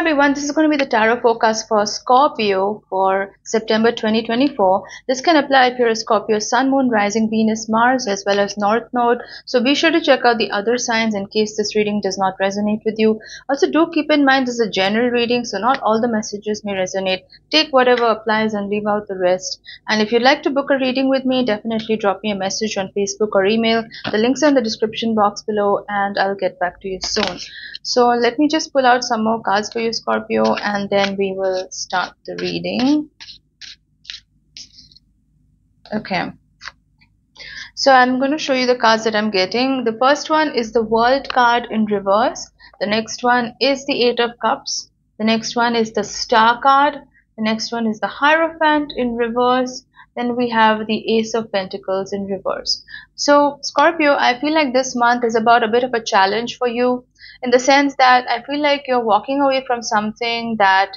everyone, this is going to be the tarot forecast for Scorpio for September 2024. This can apply if you're a Scorpio Sun, Moon, Rising, Venus, Mars, as well as North Node. So be sure to check out the other signs in case this reading does not resonate with you. Also, do keep in mind this is a general reading, so not all the messages may resonate. Take whatever applies and leave out the rest. And if you'd like to book a reading with me, definitely drop me a message on Facebook or email. The links are in the description box below, and I'll get back to you soon. So let me just pull out some more cards for you, Scorpio, and then we will start the reading. Okay. So I'm going to show you the cards that I'm getting. The first one is the World card in reverse. The next one is the Eight of Cups. The next one is the Star card. The next one is the Hierophant in reverse. Then we have the Ace of Pentacles in reverse. So Scorpio, I feel like this month is about a bit of a challenge for you, in the sense that I feel like you're walking away from something that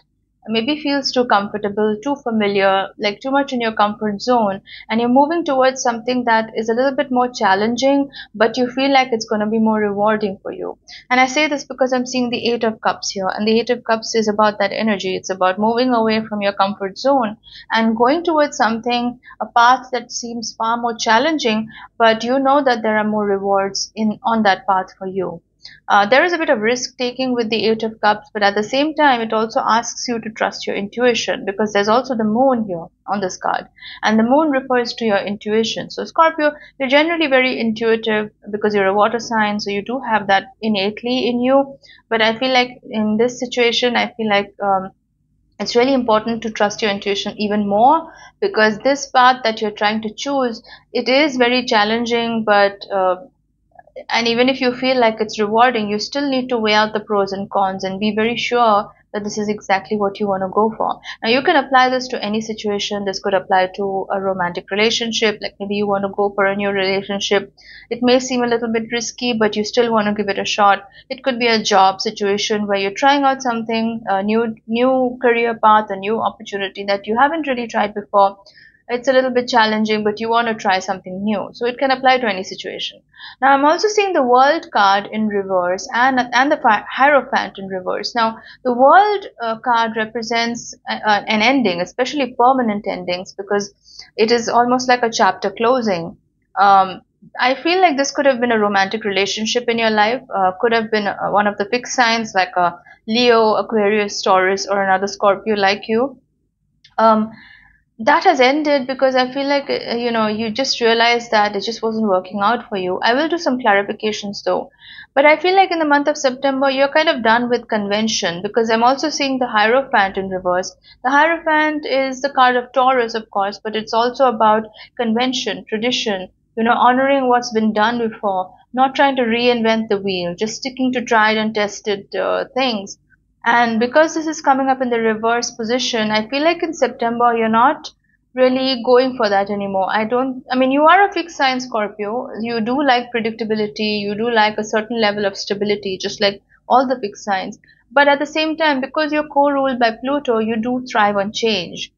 maybe feels too comfortable, too familiar, like too much in your comfort zone, and you're moving towards something that is a little bit more challenging, but you feel like it's going to be more rewarding for you. And I say this because I'm seeing the Eight of Cups here, and the Eight of Cups is about that energy. It's about moving away from your comfort zone and going towards something, a path that seems far more challenging, but you know that there are more rewards on that path for you. There is a bit of risk taking with the Eight of Cups, but at the same time it also asks you to trust your intuition, because there's also the Moon here on this card, and the Moon refers to your intuition. So Scorpio, you're generally very intuitive because you're a water sign, so you do have that innately in you. But I feel like in this situation, I feel like it's really important to trust your intuition even more, because this path that you're trying to choose, it is very challenging, but and even if you feel like it's rewarding, you still need to weigh out the pros and cons and be very sure that this is exactly what you want to go for. Now, you can apply this to any situation. This could apply to a romantic relationship, like maybe you want to go for a new relationship. It may seem a little bit risky, but you still want to give it a shot. It could be a job situation where you're trying out something, a new career path, a new opportunity that you haven't really tried before. It's a little bit challenging, but you want to try something new. So it can apply to any situation. Now, I'm also seeing the World card in reverse and the Hierophant in reverse. Now, the World card represents an ending, especially permanent endings, because it is almost like a chapter closing. I feel like this could have been a romantic relationship in your life, could have been one of the fixed signs like a Leo, Aquarius, Taurus, or another Scorpio like you. That has ended because I feel like, you just realized that it just wasn't working out for you. I will do some clarifications though. But I feel like in the month of September, you're kind of done with convention, because I'm also seeing the Hierophant in reverse. The Hierophant is the card of Taurus, of course, but it's also about convention, tradition, honoring what's been done before, not trying to reinvent the wheel, just sticking to tried and tested things. And because this is coming up in the reverse position, I feel like in September, you're not really going for that anymore. You are a fixed sign Scorpio. You do like predictability. You do like a certain level of stability, just like all the fixed signs. But at the same time, because you're co-ruled by Pluto, you do thrive on change.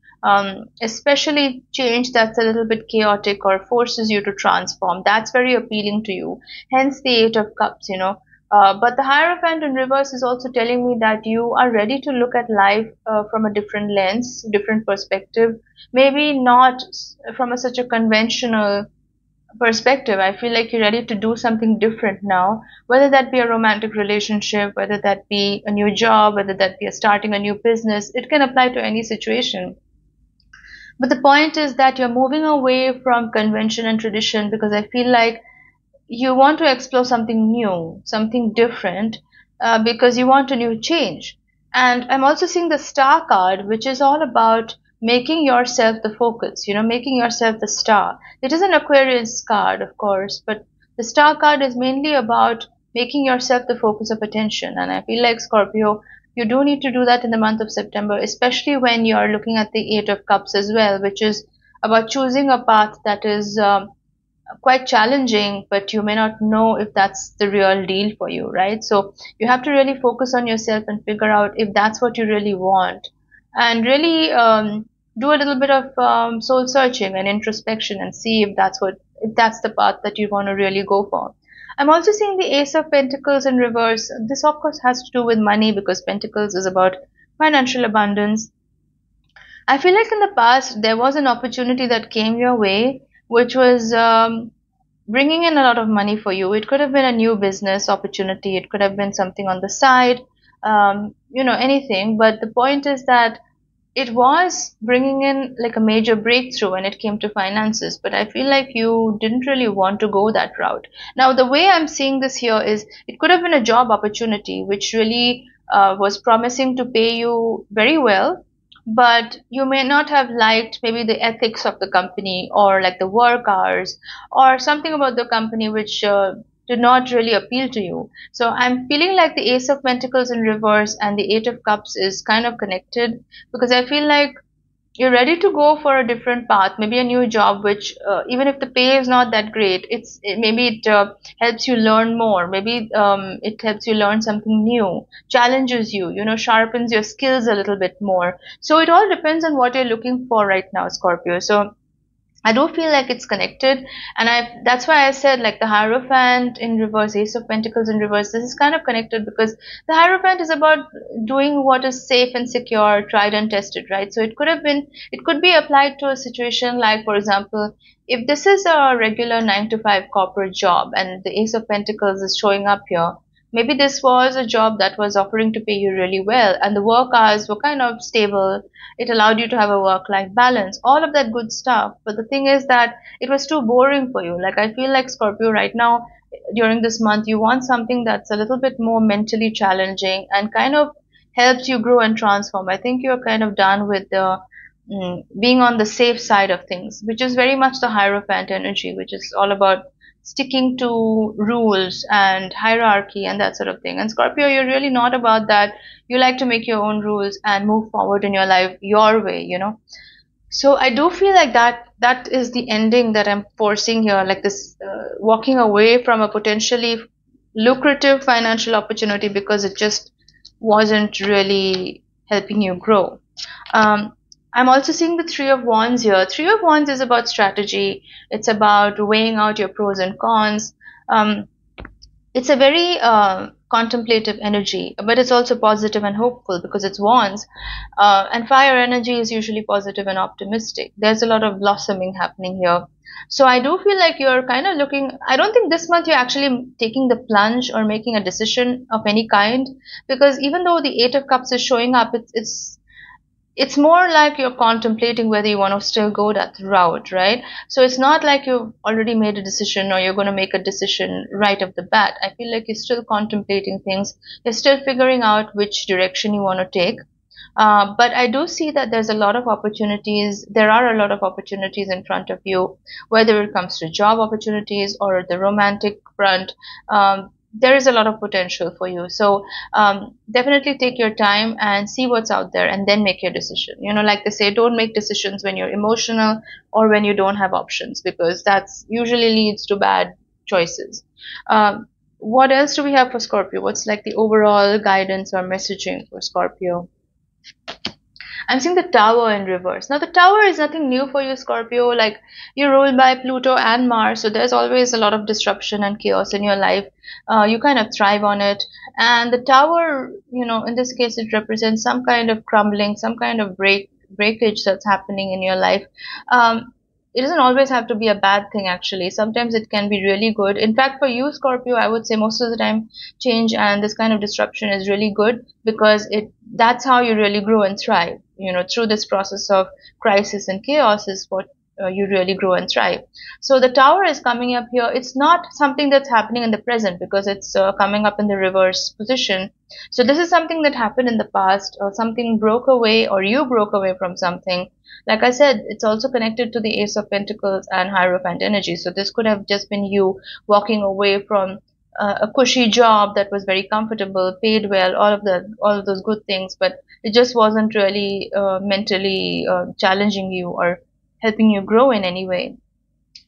Especially change that's a little bit chaotic or forces you to transform. That's very appealing to you. Hence the Eight of Cups, But the Hierophant in reverse is also telling me that you are ready to look at life from a different lens, different perspective, maybe not from such a conventional perspective. I feel like you're ready to do something different now, whether that be a romantic relationship, whether that be a new job, whether that be starting a new business. It can apply to any situation. But the point is that you're moving away from convention and tradition, because I feel like you want to explore something new, something different, because you want a new change. And I'm also seeing the Star card, which is all about making yourself the focus, making yourself the star. It is an Aquarius card, of course, but the Star card is mainly about making yourself the focus of attention. And I feel like, Scorpio, you do need to do that in the month of September, especially when you're looking at the Eight of Cups as well, which is about choosing a path that is quite challenging, but you may not know if that's the real deal for you, right? So you have to really focus on yourself and figure out if that's what you really want, and really do a little bit of soul searching and introspection and see if that's the path that you want to really go for. I'm also seeing the Ace of Pentacles in reverse. This of course has to do with money because Pentacles is about financial abundance. I feel like in the past there was an opportunity that came your way, which was bringing in a lot of money for you. It could have been a new business opportunity. It could have been something on the side, anything. But the point is that it was bringing in like a major breakthrough when it came to finances, but I feel like you didn't really want to go that route. Now, the way I'm seeing this here is it could have been a job opportunity which really was promising to pay you very well, but you may not have liked maybe the ethics of the company or like the work hours or something about the company which did not really appeal to you. So I'm feeling like the Ace of Pentacles in reverse and the Eight of Cups is kind of connected because I feel like you're ready to go for a different path, maybe a new job, which even if the pay is not that great, maybe it helps you learn more. Maybe it helps you learn something new, challenges you, sharpens your skills a little bit more. So it all depends on what you're looking for right now, Scorpio. So I do feel like it's connected, and that's why I said like the Hierophant in reverse, Ace of Pentacles in reverse, this is kind of connected because the Hierophant is about doing what is safe and secure, tried and tested, right? So it could be applied to a situation like, for example, if this is a regular 9 to 5 corporate job and the Ace of Pentacles is showing up here, maybe this was a job that was offering to pay you really well and the work hours were kind of stable. It allowed you to have a work-life balance, all of that good stuff. But the thing is that it was too boring for you. Like I feel like Scorpio right now, during this month, you want something that's a little bit more mentally challenging and kind of helps you grow and transform. I think you're kind of done with the being on the safe side of things, which is very much the Hierophant energy, which is all about sticking to rules and hierarchy and that sort of thing. And Scorpio, you're really not about that. You like to make your own rules and move forward in your life your way. So I do feel like that is the ending that I'm forcing here, like this walking away from a potentially lucrative financial opportunity because it just wasn't really helping you grow. I'm also seeing the Three of Wands here. Three of Wands is about strategy. It's about weighing out your pros and cons. It's a very contemplative energy, but it's also positive and hopeful because it's wands. And fire energy is usually positive and optimistic. There's a lot of blossoming happening here. So I do feel like you're kind of looking, I don't think this month you're actually taking the plunge or making a decision of any kind, because even though the Eight of Cups is showing up, it's more like you're contemplating whether you want to still go that route, right? So it's not like you've already made a decision or you're going to make a decision right off the bat. I feel like you're still contemplating things. You're still figuring out which direction you want to take. But I do see that there's a lot of opportunities. There are a lot of opportunities in front of you, whether it comes to job opportunities or the romantic front. There is a lot of potential for you. So definitely take your time and see what's out there and then make your decision. Like they say, don't make decisions when you're emotional or when you don't have options, because that's usually leads to bad choices. What else do we have for Scorpio? What's like the overall guidance or messaging for Scorpio? I'm seeing the Tower in reverse. Now the Tower is nothing new for you, Scorpio. Like you're ruled by Pluto and Mars, so there's always a lot of disruption and chaos in your life. You kind of thrive on it. And the Tower, in this case, it represents some kind of crumbling, some kind of breakage that's happening in your life. It doesn't always have to be a bad thing, actually. Sometimes it can be really good. In fact, for you, Scorpio, I would say most of the time change and this kind of disruption is really good, because that's how you really grow and thrive. Through this process of crisis and chaos is what you really grow and thrive. So the Tower is coming up here. It's not something that's happening in the present because it's coming up in the reverse position. So this is something that happened in the past, or something broke away, or you broke away from something. Like I said, it's also connected to the Ace of Pentacles and Hierophant energy. So this could have just been you walking away from a cushy job that was very comfortable, paid well, all of those good things, but it just wasn't really mentally challenging you or helping you grow in any way.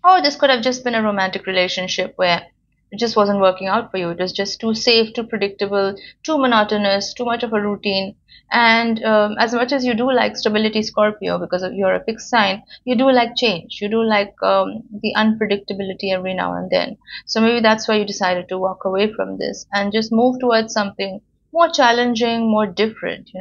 Or this could have just been a romantic relationship where It just wasn't working out for you. It was just too safe, too predictable, too monotonous, too much of a routine. And as much as you do like stability, Scorpio, because of you're a fixed sign, you do like change. You do like the unpredictability every now and then. So maybe that's why you decided to walk away from this and just move towards something more challenging, more different,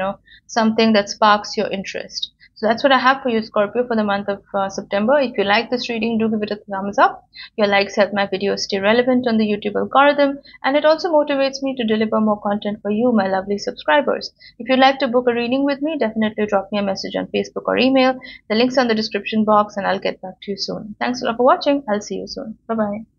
something that sparks your interest. So that's what I have for you, Scorpio, for the month of September. If you like this reading, do give it a thumbs up. Your likes help my videos stay relevant on the YouTube algorithm, and it also motivates me to deliver more content for you, my lovely subscribers. If you'd like to book a reading with me, definitely drop me a message on Facebook or email. The link's on the description box, and I'll get back to you soon. Thanks a lot for watching. I'll see you soon. Bye-bye.